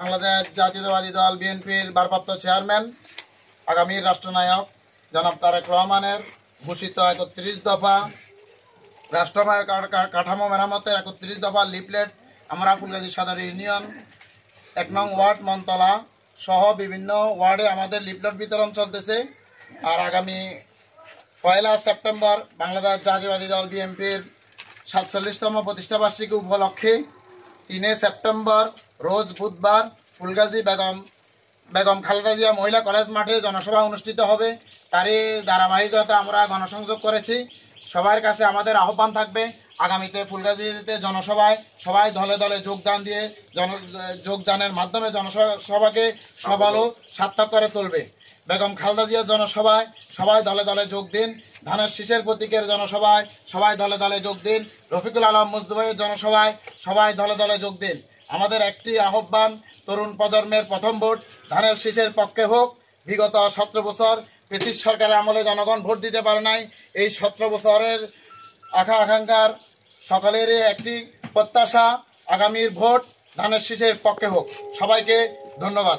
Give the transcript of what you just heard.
বাংলাদেশ জাতীয়তাবাদী দল বিএনপির ভারপ্রাপ্ত চেয়ারম্যান আগামীর রাষ্ট্রনায়ক জনাব তারেক রহমানের ঘোষিত ৩১ দফা রাষ্ট্র কাঠামো মেরামতের ৩১ দফা লিফলেট আমরা ফুলগাজী সদর ইউনিয়ন ১ নং ওয়ার্ড মনতলা সহ বিভিন্ন ওয়ার্ডে আমাদের লিফলেট বিতরণ চলতেছে। আর আগামী ১ সেপ্টেম্বর বাংলাদেশ জাতীয়তাবাদী দল বিএনপির ৪৭তম প্রতিষ্ঠাবার্ষিকী উপলক্ষে ৩ সেপ্টেম্বর রোজ বুধবার ফুলগাজী বেগম খালেদা জিয়া মহিলা কলেজ মাঠে জনসভা অনুষ্ঠিত হবে। তারই ধারাবাহিকতা আমরা গণসংযোগ করেছি। সবার কাছে আমাদের আহ্বান থাকবে আগামীতে ফুলগাজীতে জনসভায় সবাই দলে দলে যোগদানের মাধ্যমে জনসভাকে সবালো সার্থক করে তুলবে। বেগম খালেদা জিয়ার জনসভায় সবাই দলে দলে যোগ দিন। ধানের শীষের প্রতীকের জনসভায় সবাই দলে দলে যোগ দিন। রফিকুল আলম মুজতবাইয়ের জনসভায় সবাই দলে দলে যোগ দিন। আমাদের একটি আহ্বান, তরুণ প্রজন্মের প্রথম ভোট ধানের শীষের পক্ষে হোক। বিগত ১৭ বছর ব্রিটিশ সরকারের আমলে জনগণ ভোট দিতে পারে নাই। এই ১৭ বছরের আকাঙ্ক্ষার সকলেরই একটি প্রত্যাশা, আগামীর ভোট ধানের শীষের পক্ষে হোক। সবাইকে ধন্যবাদ।